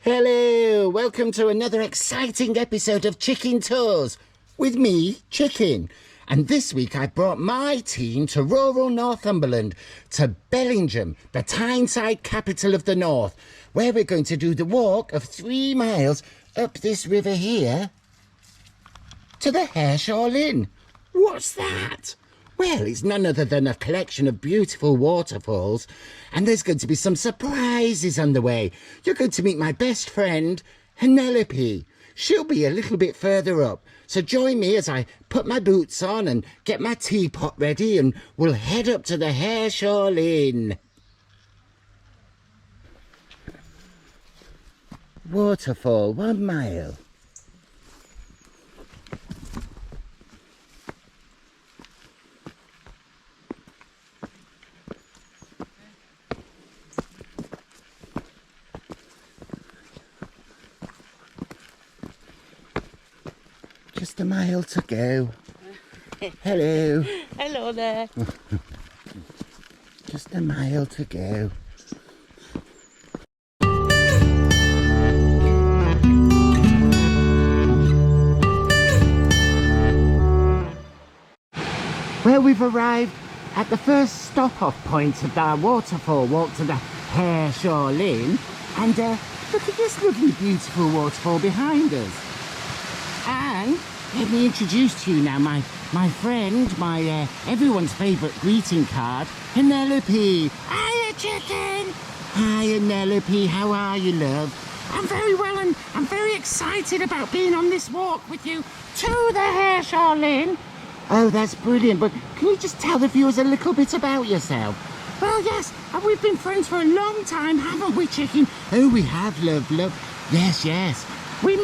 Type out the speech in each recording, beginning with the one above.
Hello, welcome to another exciting episode of Chicken Tours with me, Chicken. And this week I brought my team to rural Northumberland, to Bellingham, the Tyneside capital of the north, where we're going to do the walk of 3 miles up this river here to the Hareshaw Linn. What's that? Well, it's none other than a collection of beautiful waterfalls, and there's going to be some surprises on the way. You're going to meet my best friend, Penelope. She'll be a little bit further up, so join me as I put my boots on and get my teapot ready, and we'll head up to the Hareshaw Linn. Waterfall, 1 mile. Just a mile to go. Hello. Hello there. Just a mile to go. Well, we've arrived at the first stop-off point of our waterfall walk to the Hareshaw Linn, and look at this lovely, beautiful waterfall behind us. And let me introduce to you now my friend, everyone's favourite greeting card, Penelope. Hiya, Chicken. Hi, Penelope. How are you, love? I'm very well, and I'm very excited about being on this walk with you to the Hareshaw Linn. Oh, that's brilliant. But can you just tell the viewers a little bit about yourself? Well, yes, we've been friends for a long time, haven't we, Chicken? Oh, we have, love. Yes. We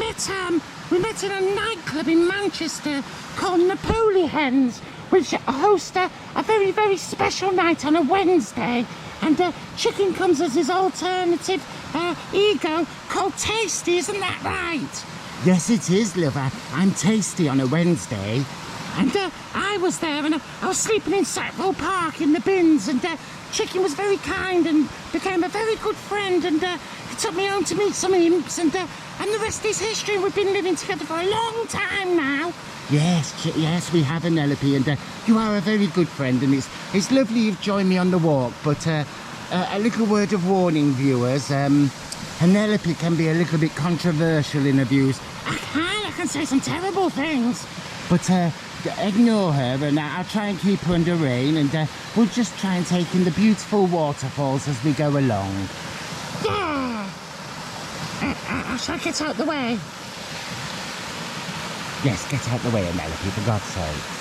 met in a nightclub in Manchester called Napoleon's, which hosts a very, very special night on a Wednesday. And Chicken comes as his alternative ego called Tasty, isn't that right? Yes, it is, love. I'm Tasty on a Wednesday. And I was there, and I was sleeping in Sackville Park in the bins, and Chicken was very kind and became a very good friend, and he took me home to meet some imps, and the rest is history. We've been living together for a long time now. Yes, we have, Penelope, and you are a very good friend, and it's lovely you've joined me on the walk, but a little word of warning, viewers. Penelope can be a little bit controversial in her views. I can say some terrible things, but ignore her, and I'll try and keep her under rein, and we'll just try and take in the beautiful waterfalls as we go along. Yeah! Shall I get out the way? Yes, get out the way, Penelope, for God's sake.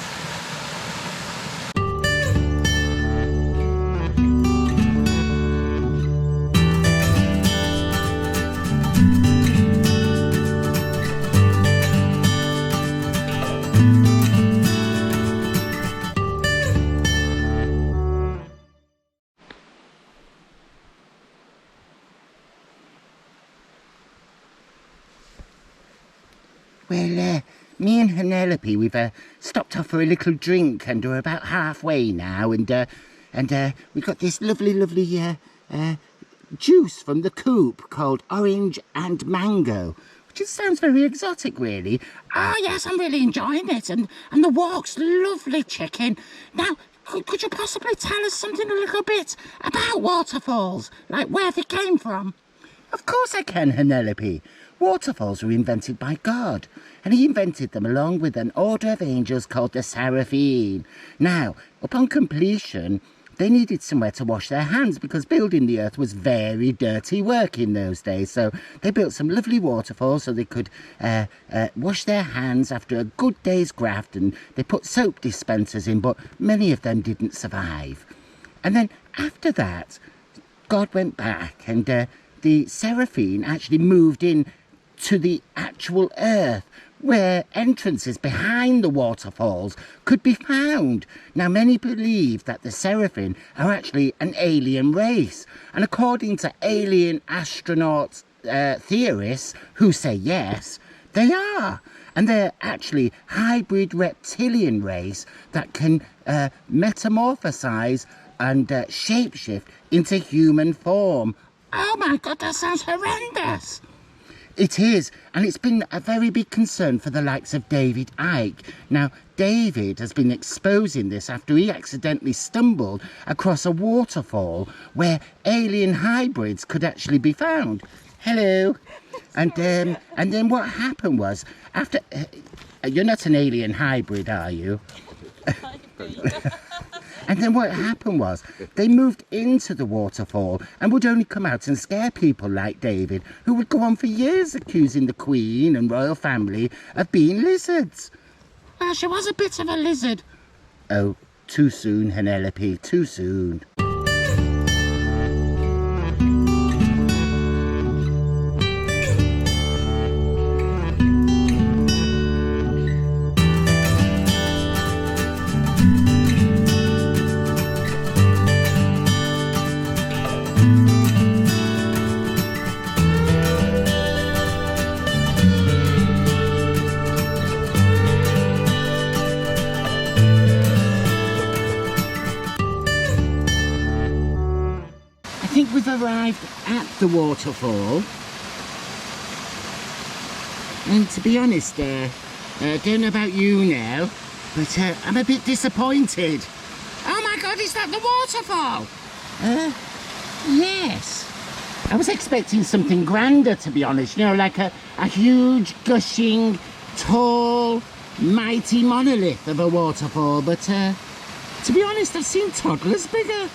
Well, me and Penelope, we've stopped off for a little drink, and we're about halfway now, and we've got this lovely juice from the coop called orange and mango, which just sounds very exotic, really. Oh yes, I'm really enjoying it, and the walk's lovely, Chicken. Now, could you possibly tell us something a little bit about waterfalls, like where they came from? Of course I can, Penelope. Waterfalls were invented by God, and he invented them along with an order of angels called the Seraphim. Now, upon completion, they needed somewhere to wash their hands, because building the earth was very dirty work in those days. So they built some lovely waterfalls so they could wash their hands after a good day's graft, and they put soap dispensers in, but many of them didn't survive. And then after that, God went back, and the Seraphim actually moved in to the actual earth, where entrances behind the waterfalls could be found. Now, many believe that the Seraphim are actually an alien race, and according to alien astronaut theorists who say yes, they are. And they're actually hybrid reptilian race that can metamorphosize and shapeshift into human form. Oh my God, that sounds horrendous. It is, and it's been a very big concern for the likes of David Icke. Now, David has been exposing this after he accidentally stumbled across a waterfall where alien hybrids could actually be found. Hello. And then what happened was, after... you're not an alien hybrid, are you? And then what happened was, they moved into the waterfall and would only come out and scare people like David, who would go on for years accusing the Queen and royal family of being lizards. Well, she was a bit of a lizard. Oh, too soon, Penelope, too soon. I think we've arrived at the waterfall, and to be honest, don't know about you now, but I'm a bit disappointed. Oh my God, is that the waterfall? Yes. I was expecting something grander, to be honest, you know, like a huge, gushing, tall, mighty monolith of a waterfall, but to be honest, I've seen toddlers bigger.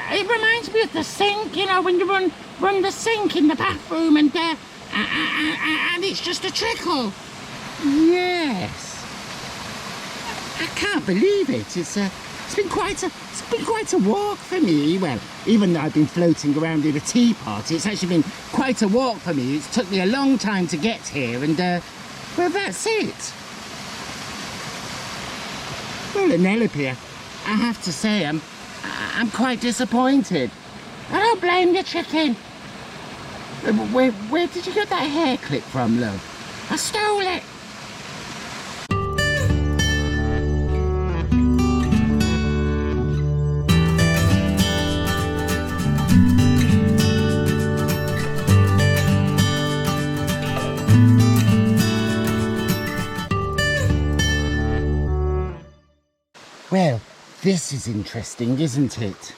It reminds me of the sink, you know, when you run the sink in the bathroom and it's just a trickle. Yes. I can't believe it. It's been quite a walk for me. Well, even though I've been floating around in a teapot, it's actually been quite a walk for me. It's took me a long time to get here, and well, that's it. Well, Penelope, I have to say, I'm quite disappointed. I don't blame you, chicken. Where did you get that hair clip from, love? I stole it. Well, this is interesting, isn't it?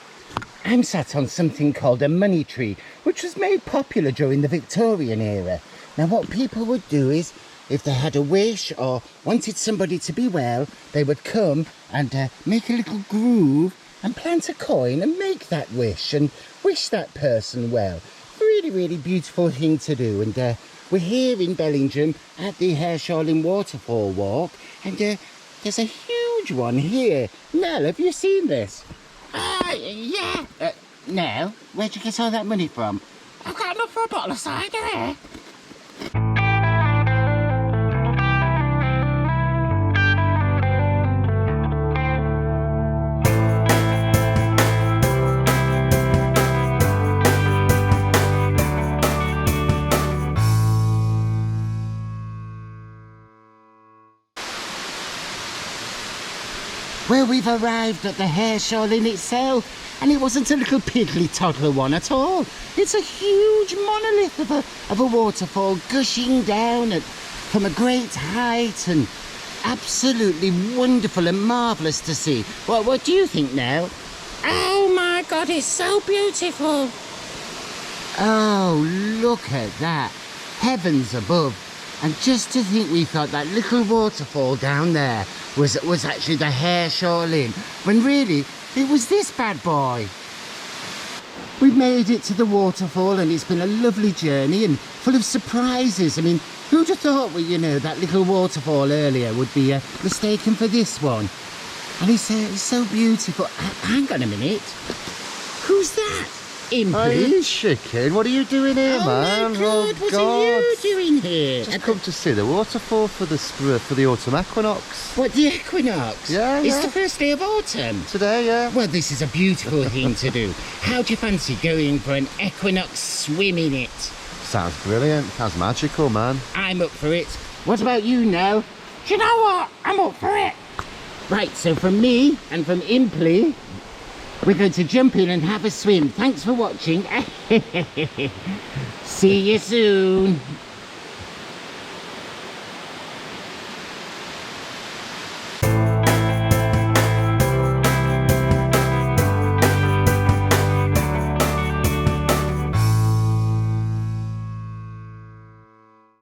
I'm sat on something called a money tree, which was made popular during the Victorian era. Now, what people would do is, if they had a wish or wanted somebody to be well, they would come and make a little groove and plant a coin and make that wish and wish that person well. Really, really beautiful thing to do. And we're here in Bellingham at the Hareshaw Linn Waterfall walk, and there's a huge one here. Nell, have you seen this? Yeah. Nell, where'd you get all that money from? I've got enough for a bottle of cider here. Well, we've arrived at the Hareshaw Linn itself, and it wasn't a little piddly toddler one at all. It's a huge monolith of a waterfall gushing down from a great height, and absolutely wonderful and marvellous to see. What do you think now? Oh my God, it's so beautiful. Oh, look at that. Heavens above. And just to think we thought that little waterfall down there was actually the Hareshaw Linn, when really it was this bad boy. We've made it to the waterfall, and it's been a lovely journey and full of surprises. I mean, who'd have thought, well, you know, that little waterfall earlier would be mistaken for this one? And it's so beautiful. Hang on a minute. Who's that? Hey, chicken, what are you doing here, man? My God, what are you doing here? Just come to see the waterfall for the autumn equinox. What, the equinox? Yeah, It's the first day of autumn. Today, yeah. Well, this is a beautiful thing to do. How do you fancy going for an equinox swim in it? Sounds brilliant. Sounds magical, man. I'm up for it. What about you now? Do you know what? I'm up for it. Right, so from me and from Imply, we're going to jump in and have a swim. Thanks for watching. See you soon.